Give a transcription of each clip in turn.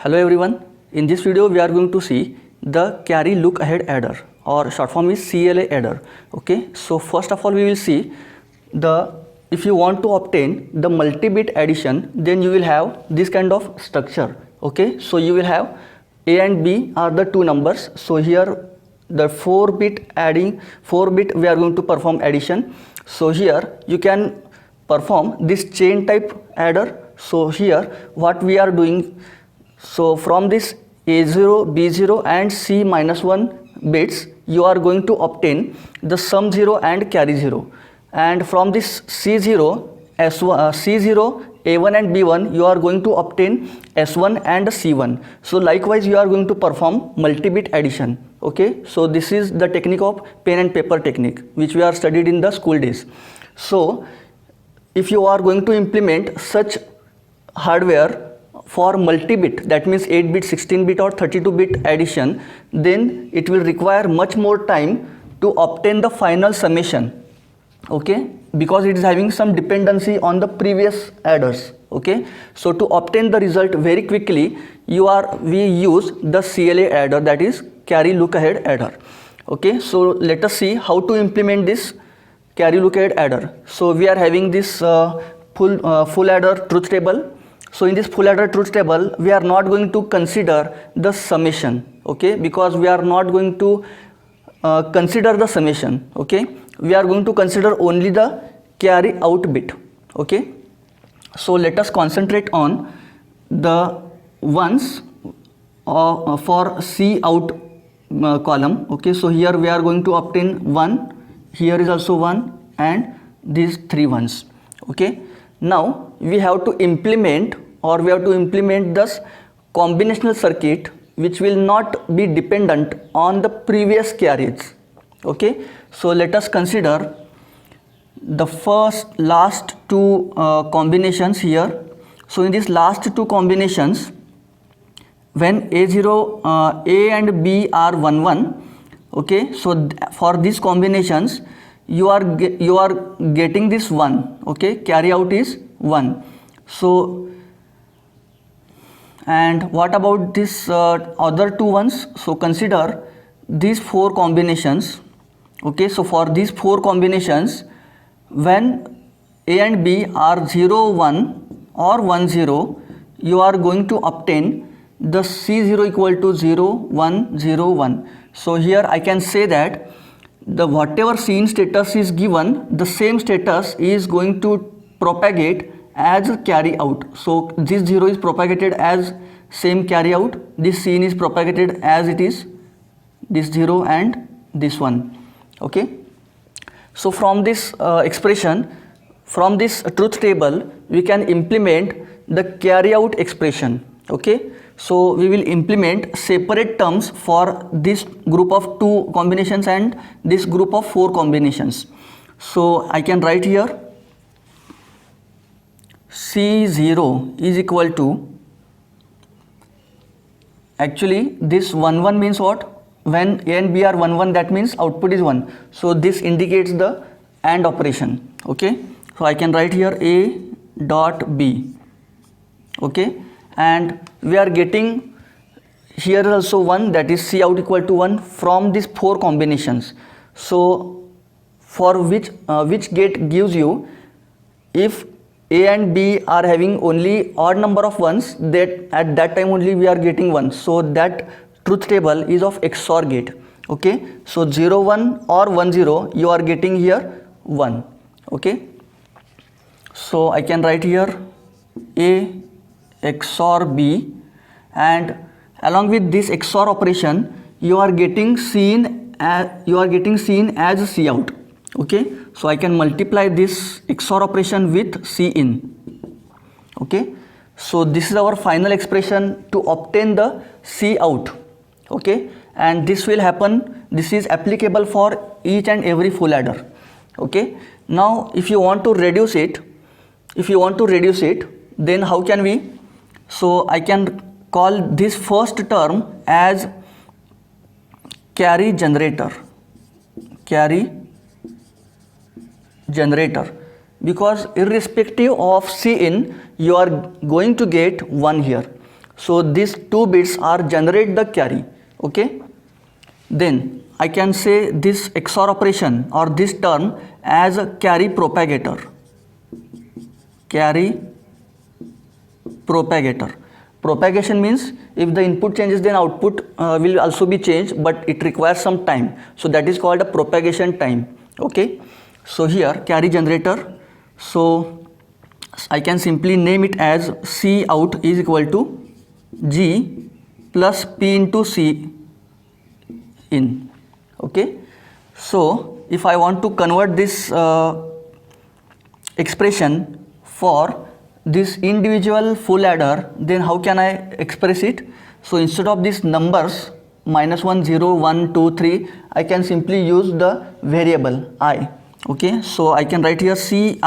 Hello everyone, in this video we are going to see the carry look ahead adder or short form is CLA adder. Okay, so first of all we will see if you want to obtain the multi-bit addition, then you will have this kind of structure. Okay, so you will have A and B are the two numbers. So here the 4-bit we are going to perform addition. So here you can perform this chain type adder. So here what we are doing, so from this A0, B0 and C-1 bits, you are going to obtain the sum 0 and carry 0. And from this C0, C0, A1 and B1, you are going to obtain S1 and C1. So likewise, you are going to perform multi-bit addition. Okay, so this is the technique of pen and paper technique, which we are studied in the school days. So if you are going to implement such hardware for multi-bit, that means 8-bit, 16-bit or 32-bit addition, then it will require much more time to obtain the final summation. Okay, because it is having some dependency on the previous adders. Okay, so to obtain the result very quickly, we use the CLA adder, that is carry look ahead adder. Okay, so let us see how to implement this carry look ahead adder. So we are having this full adder truth table. So in this full adder truth table, we are not going to consider the summation, okay, because we are not going to consider the summation, okay. We are going to consider only the carry out bit, okay. So let us concentrate on the ones for C out column, okay. So here we are going to obtain 1, here is also 1 and these 3 ones, okay. Now we have to implement this combinational circuit which will not be dependent on the previous carriage. Okay, so let us consider the last two combinations here. So in these last two combinations, when A and B are 1 1, okay, so for these combinations you are getting this 1, okay, carry out is 1. So and what about this other two ones? So consider these 4 combinations, okay. So for these 4 combinations, when A and B are 0 1 or 1 0, you are going to obtain the C0 equal to 0 1 0 1. So here I can say that the whatever scene status is given, the same status is going to propagate as carry out. So this 0 is propagated as same carry out, this scene is propagated as it is this 0 and this 1, okay. So from this expression, from this truth table, we can implement the carry out expression, okay. So we will implement separate terms for this group of 2 combinations and this group of 4 combinations. So I can write here C0 is equal to, actually this 1 1 means what? When A and B are 1 1, that means output is 1. So this indicates the AND operation, okay. So I can write here A dot B, okay. And we are getting here also 1, that is C out equal to 1 from these 4 combinations. So for which gate gives you, if A and B are having only odd number of ones, that at that time only we are getting 1. So that truth table is of XOR gate, okay. So 0 1 or 1 0, you are getting here 1, okay. So I can write here A XOR B, and along with this XOR operation you are getting seen as C out, okay. So I can multiply this XOR operation with C in, okay. So this is our final expression to obtain the C out, okay, and this will happen, this is applicable for each and every full adder, okay. Now if you want to reduce it, then how can we? So I can call this first term as carry generator, because irrespective of C in, you are going to get 1 here. So these 2 bits are generate the carry. Okay, then I can say this XOR operation or this term as a carry propagator. Carry propagator. Propagation means if the input changes, then output will also be changed, but it requires some time. So that is called a propagation time. Okay, so here carry generator. So I can simply name it as C out is equal to G plus P into C in. Okay, so if I want to convert this expression for this individual full adder, then how can I express it? So instead of these numbers -1 0 1 2 3, I can simply use the variable I. Okay, so I can write here Ci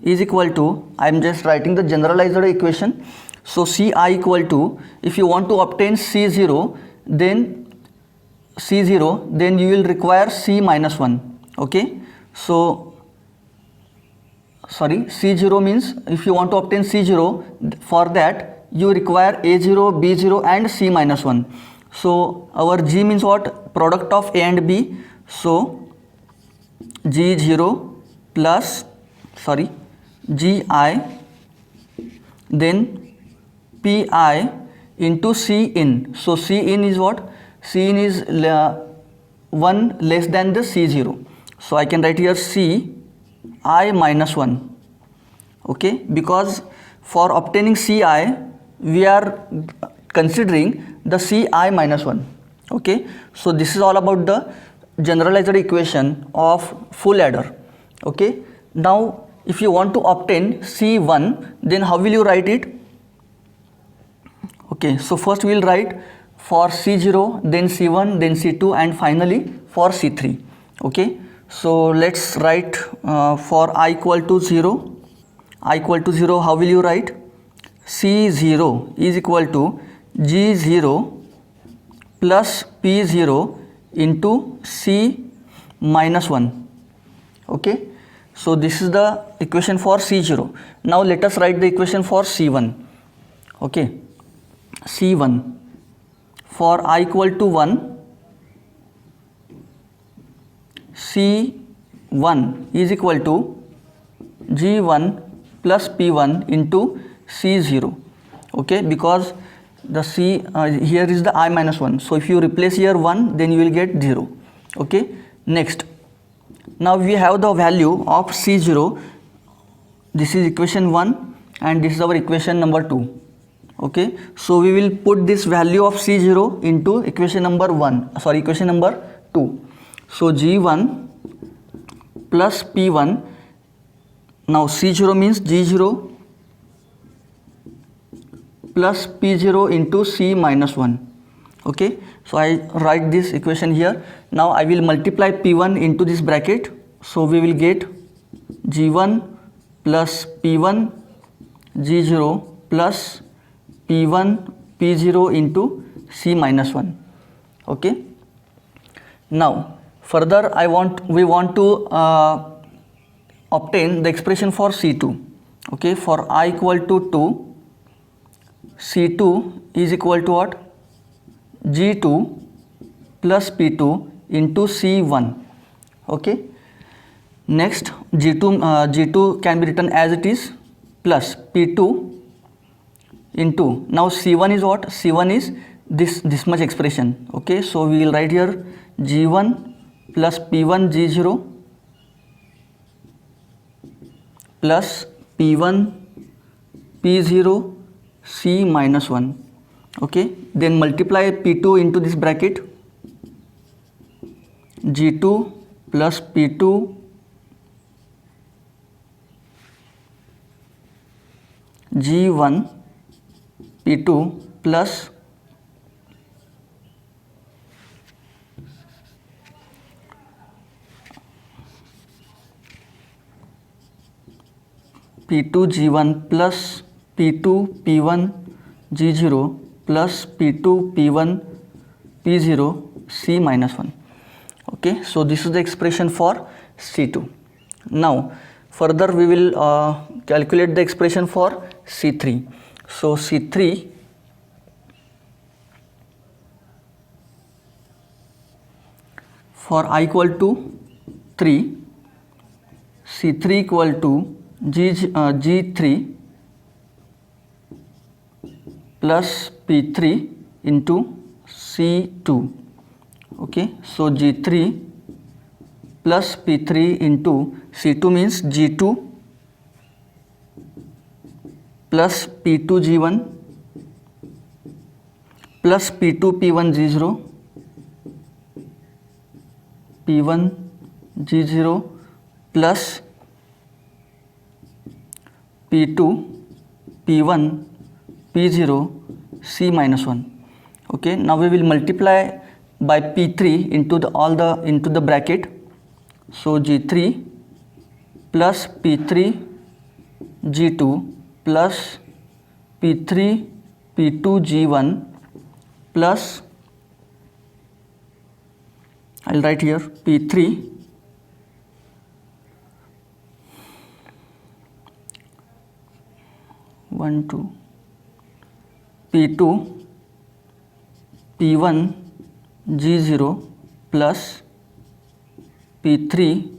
is equal to, I am just writing the generalized equation. So Ci equal to, if you want to obtain C0, then you will require C minus 1. Okay, so sorry, C0 means if you want to obtain C0, for that you require A0, B0 and C minus 1. So our G means what? Product of A and B. So G0 plus Gi, then Pi into C in. So C in is what? C in is 1 less than the C0. So I can write here Ci minus 1. Okay, because for obtaining Ci we are considering the Ci minus 1. Okay, so this is all about the generalized equation of full adder. Okay, now if you want to obtain C1, then how will you write it? Okay, so first we will write for C0, then C1, then C2 and finally for C3. Okay, so let's write for I equal to 0. I equal to 0, how will you write? C0 is equal to G0 plus P0 into C minus 1. Okay, so this is the equation for C0. Now let us write the equation for C1. Okay, C1 for I equal to 1, C1 is equal to G1 plus P1 into C0. Okay, because the C here is the I minus 1. So if you replace here 1, then you will get 0. Okay, next, now we have the value of C0. This is equation 1 and this is our equation number 2. Okay, so we will put this value of C0 into equation number 2. So G1 plus P1, now C0 means G0 plus P0 into C minus 1. Okay, so I write this equation here. Now I will multiply P1 into this bracket. So we will get G1 plus P1 G0 plus P1 P0 into C minus 1. Okay, now further we want to obtain the expression for C2. Okay, for I equal to 2, C2 is equal to what? G2 plus P2 into C1. Okay, next G2 can be written as it is plus P2 into, now C1 is what? C1 is this much expression. Okay, so we will write here G1 plus P1 G0 plus P1 P0 C minus 1. Okay, then multiply P2 into this bracket, G2 plus P2 G1 P2 plus P2 G1 plus P2 P1 G0 plus P2 P1 P0 C minus 1. Okay, so this is the expression for C2. Now further we will calculate the expression for C3. So C3 for I equal to 3, C3 equal to G3 plus P3 into C2. Okay, so G3 plus P3 into C2 means G2 plus P2 G1 plus P2 P1 G0 P1 G0 plus P2 P1 P0 C minus 1. Okay, now we will multiply by P3 into the bracket. So G3 plus P3 G2 plus P3 P2 G1 plus, I'll write here, P3 1 2 P2 P1 G0 plus P3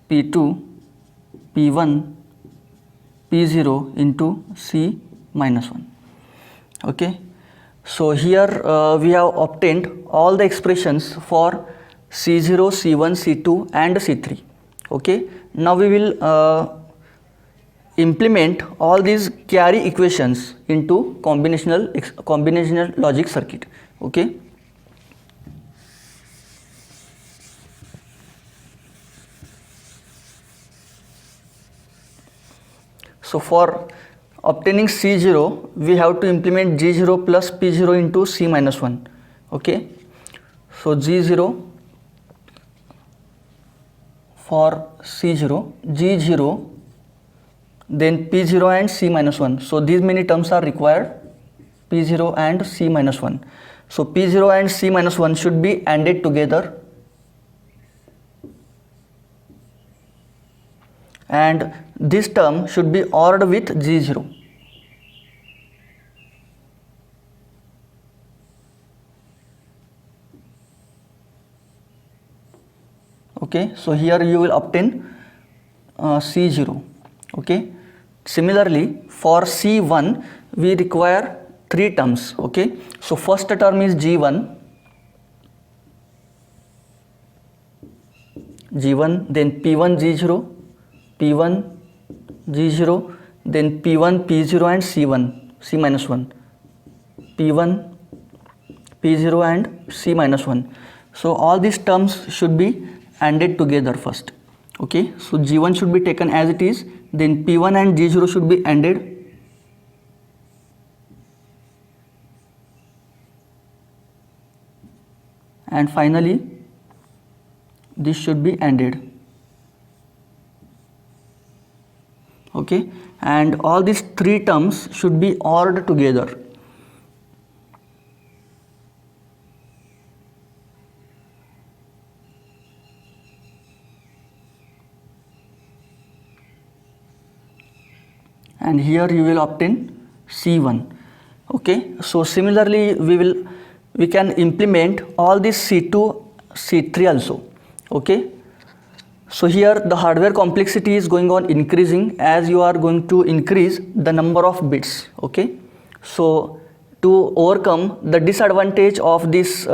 P2 P1 P0 into C minus 1. Okay, so here we have obtained all the expressions for C0, C1, C2 and C3. Okay, now we will implement all these carry equations into combinational logic circuit. Okay, so for obtaining C0 we have to implement G0 plus P0 into C minus 1. Okay, so G0 for C0, G0, then P0 and C minus 1. So these many terms are required, P0 and C minus 1. So P0 and C minus 1 should be ANDed together, and this term should be ORed with G0. Okay, so here you will obtain C0. Okay, similarly for C1 we require 3 terms. Okay, so first term is G1, then P1 G0, P1 G0, then P1 P0 and C1, C minus 1, P1 P0 and C minus 1. So all these terms should be ANDed together first. Okay, so G1 should be taken as it is, then P1 and G0 should be ANDed, and finally this should be ANDed. Okay, and all these 3 terms should be ORed together. And here you will obtain C1. Okay, so similarly we can implement all this C2, C3 also. Okay, so here the hardware complexity is going on increasing as you are going to increase the number of bits. Okay, so to overcome the disadvantage of this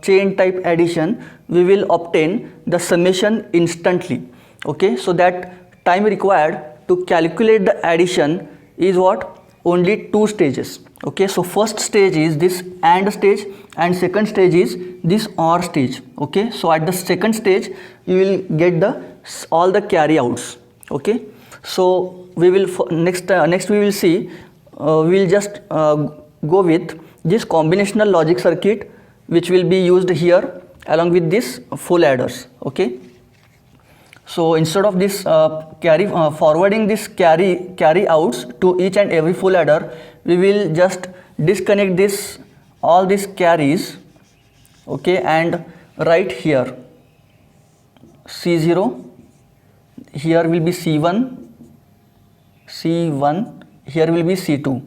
chain type addition, we will obtain the summation instantly. Okay, so that time required to calculate the addition is what? Only 2 stages. Okay, so first stage is this AND stage and second stage is this OR stage. Okay, so at the second stage you will get all the carry outs. Okay, so we will next we will see we will just go with this combinational logic circuit which will be used here along with this full adders. Okay, so instead of this forwarding this carry outs to each and every full adder, we will just disconnect all these carries. Okay, and write here C0, here will be C1, here will be C2.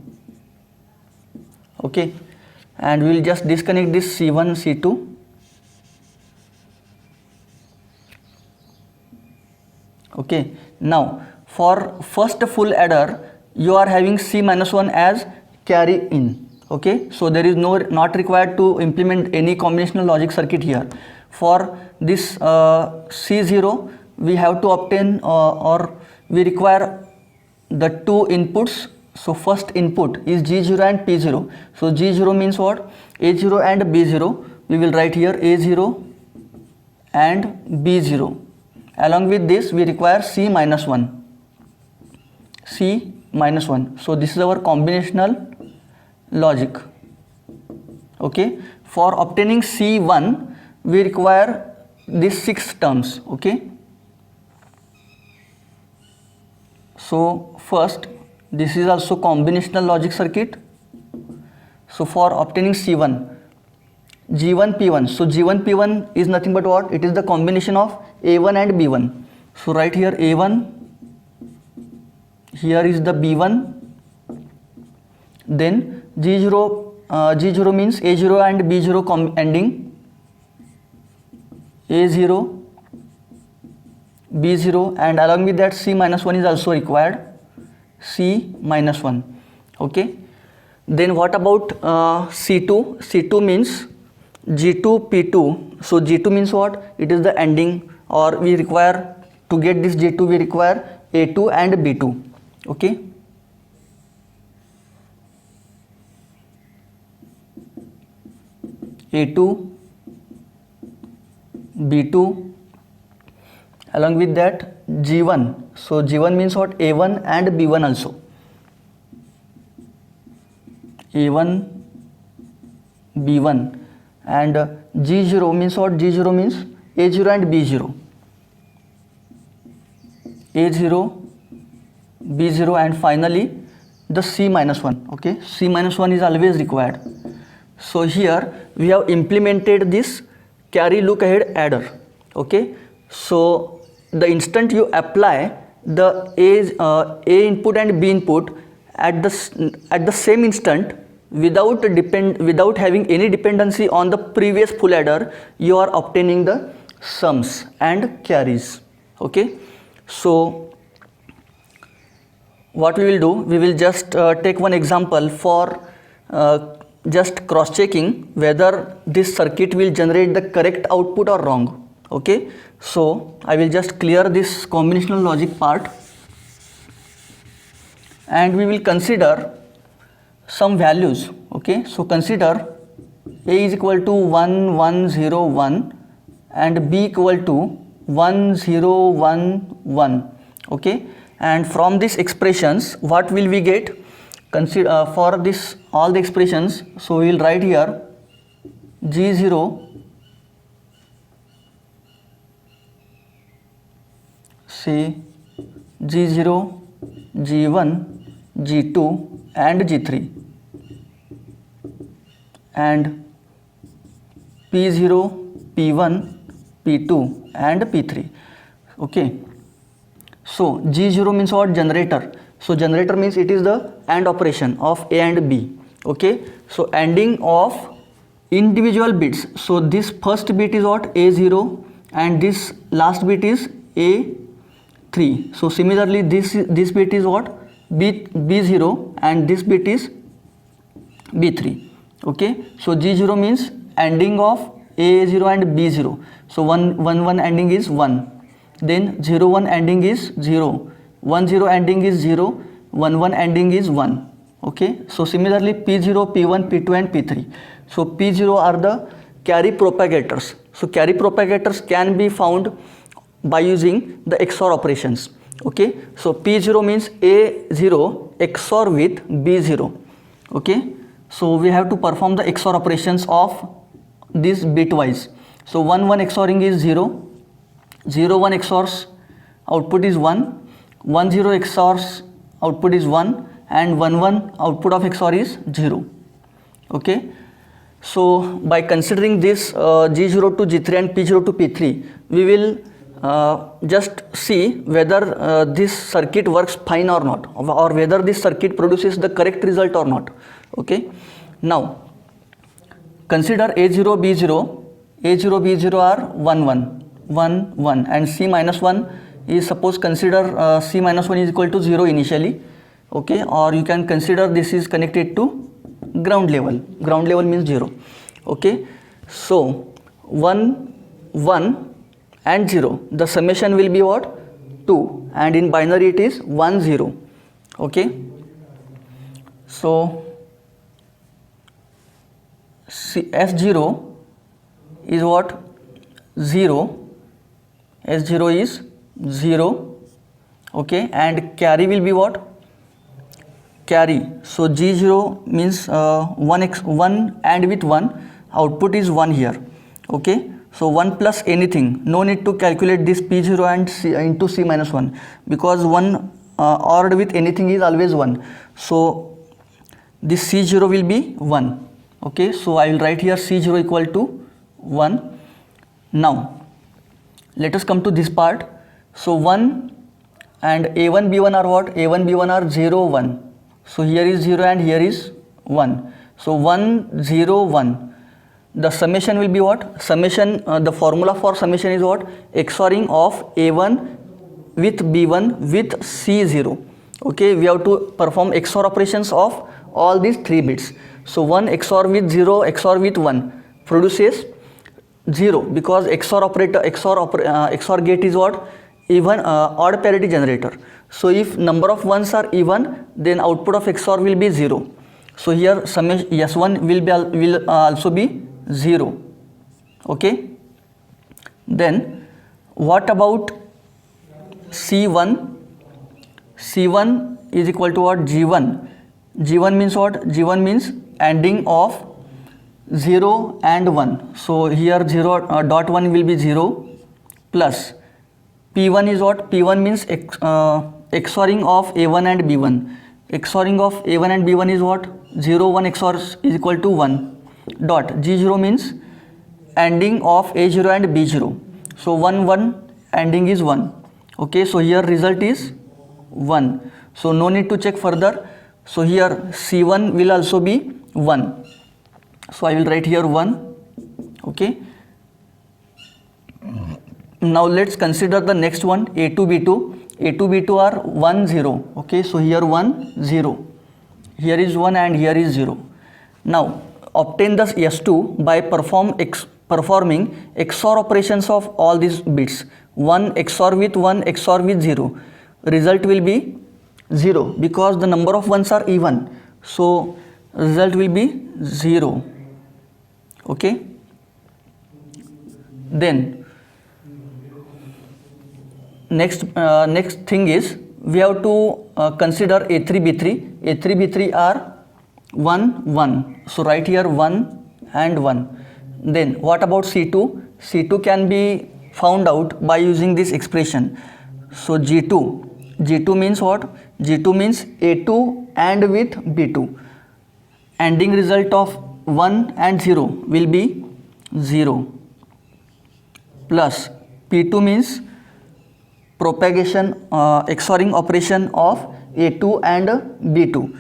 Okay, and we will just disconnect this C1, C2, Okay, now for first full adder you are having C minus 1 as carry in. Okay, so there is not required to implement any combinational logic circuit here. For this C0 we have to obtain or we require the two inputs. So first input is G0 and P0. So G0 means what? A0 and B0. We will write here A0 and B0. Along with this we require C minus 1. C minus 1. So this is our combinational logic. Okay. For obtaining C1 we require these 6 terms. Okay. So first, this is also combinational logic circuit. So for obtaining C1, G1 P1. So G1 P1 is nothing but what? It is the combination of A1 and B1. So right here A1, here is the B1, then G0 means A0 and B0 ending, A0, B0, and along with that C minus 1 is also required, C minus 1. Okay. Then what about C2? C2 means G2 P2. So G2 means what? It is the ending, or we require to get this G2 we require A2 and B2. Okay. A2, B2, along with that G1. So G1 means what? A1 and B1 also. A1, B1, and G0 means what? G0 means A0 and B0. A0, B0, and finally the C minus 1. Okay, C minus 1 is always required. So here we have implemented this carry look ahead adder. Okay, so the instant you apply the A input and B input at the same instant, without having any dependency on the previous full adder, you are obtaining the sums and carries. Okay, so what we will do, we will just take one example for just cross checking whether this circuit will generate the correct output or wrong. Okay, so I will just clear this combinational logic part and we will consider some values. Okay, so consider A is equal to 1 1 0 1 and B equal to 1 0 1 1. Okay, and from these expressions what will we get? Consider for this all the expressions, so we will write here G0, say G0, G1, G2 and G3, and P0, P1, P2 and P3. Okay, so G0 means what? Generator. So generator means it is the AND operation of A and B. Okay, so ANDing of individual bits. So this first bit is what? A0 and this last bit is A3. So similarly this bit is what? B0 and this bit is B3. Okay, so G0 means ANDing of A0 and B0. So 1 1 ending is 1, then 0 1 ending is 0, 1 0 ending is 0, 1 1 ending is 1. Okay, so similarly P0, P1, P2 and P3. So P0 are the carry propagators. So carry propagators can be found by using the XOR operations. Okay, so P0 means A0 XOR with B0. Okay, so we have to perform the XOR operations of this bitwise. So 1 1 XORing is 0, 0 1 XORs output is 1, 1 0 XORs output is 1, and 1 1 output of XOR is 0. Okay, so by considering this G0 to G3 and P0 to P3, we will just see whether this circuit works fine or not, or whether this circuit produces the correct result or not. Okay, now consider A0 B0. A0 B0 are 1 1 1 1 and C minus 1 is, suppose consider C minus 1 is equal to 0 initially, okay, or you can consider this is connected to ground level. Ground level means 0, okay. So 1 1 and 0, the summation will be what? 2, and in binary it is 1 0, okay. So S0 is what? 0. S0 is 0, okay, and carry will be what? Carry. So G0 means 1 and with 1, output is 1 here, okay. So 1 plus anything, no need to calculate this P0 and C into C minus 1, because 1 ORed with anything is always 1. So this C0 will be 1, okay. So I will write here C0 equal to 1. Now let us come to this part. So 1 and A1 B1 are what? A1 B1 are 0 1. So here is 0 and here is 1. So 1 0 1. The summation will be what? Summation, the formula for summation is what? XORing of A1 with B1 with C0. Okay, we have to perform XOR operations of all these 3 bits. So 1 XOR with 0 XOR with 1 produces 0, because XOR gate is what? Even odd parity generator. So if number of ones are even, then output of XOR will be 0. So here summation S1 will also be 0, okay. Then what about C1? C1 is equal to what? G1. G1 means what? G1 means ANDing of 0 and 1. So here 0 dot 1 will be 0 plus P1 is what? P1 means XORing of A1 and B1. XORing of A1 and B1 is what? 0 1 XOR is equal to 1 dot. G0 means ANDing of A0 and B0. So 1 1 ANDing is 1, okay. So here result is 1. So no need to check further. So here C1 will also be 1. So I will write here 1, okay. Now let's consider the next one, A2 B2. A2 B2 are 1 0, okay. So here 1 0, here is 1 and here is 0. Now obtain the S2 by performing XOR operations of all these bits. 1 XOR with 1 XOR with 0. Result will be 0, because the number of ones are even. So result will be 0, okay. Then next thing is, we have to consider A3 B3. A3 B3 are 1 1. So write here 1 and 1. Then what about C2? C2 can be found out by using this expression. So G2 means what? G2 means A2 and with B2. ANDing result of 1 and 0 will be 0 plus P2 means propagation XORing operation of A2 and B2.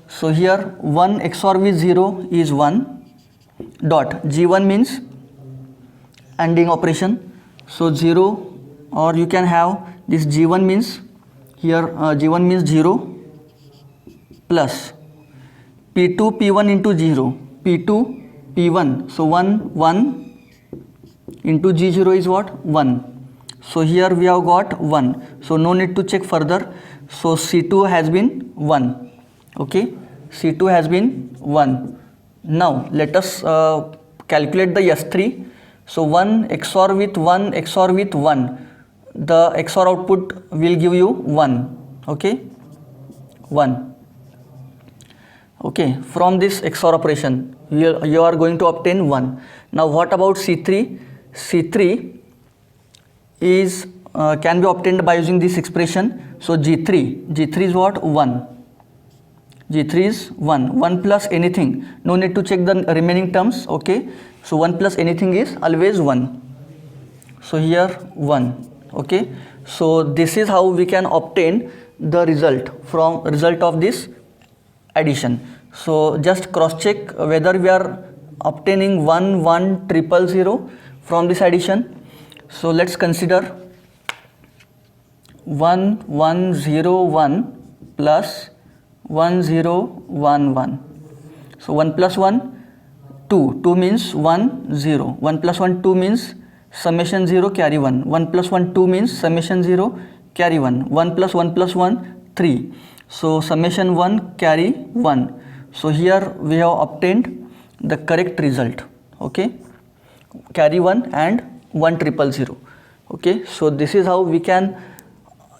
So here 1 XOR with 0 is 1 dot. G1 means ANDing operation. So 0, or you can have this G1 means here G1 means 0 plus P2 P1 into 0. P2 P1. So 1 1 into G0 is what? 1. So here we have got 1. So no need to check further. So C2 has been 1, okay. C2 has been 1. Now let us calculate the S3. So 1 XOR with 1 XOR with 1. The XOR output will give you 1, okay. 1, okay. From this XOR operation you are going to obtain 1. Now what about C3? C3 is can be obtained by using this expression. So G3 is what? 1. G3 is 1 plus anything, no need to check the remaining terms, okay. So 1 plus anything is always 1. So here 1, okay. So this is how we can obtain the result of this addition. So just cross check whether we are obtaining 1 1 0 0 from this addition. So let's consider 1101 plus 1011. So 1 plus 1, 2. 2 means 1, 0. 1 plus 1, 2 means summation 0 carry 1. 1 plus 1, 2 means summation 0 carry 1. 1 plus 1 plus 1, 3. So summation 1 carry 1. So here we have obtained the correct result. Okay, carry 1 and 1000. Okay, so this is how we can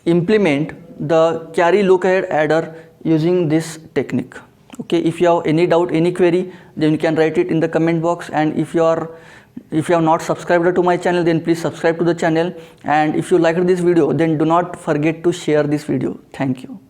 implement the carry look ahead adder using this technique. Okay, if you have any doubt, any query, then you can write it in the comment box. And if you have not subscribed to my channel, then please subscribe to the channel. And if you liked this video, then do not forget to share this video. Thank you.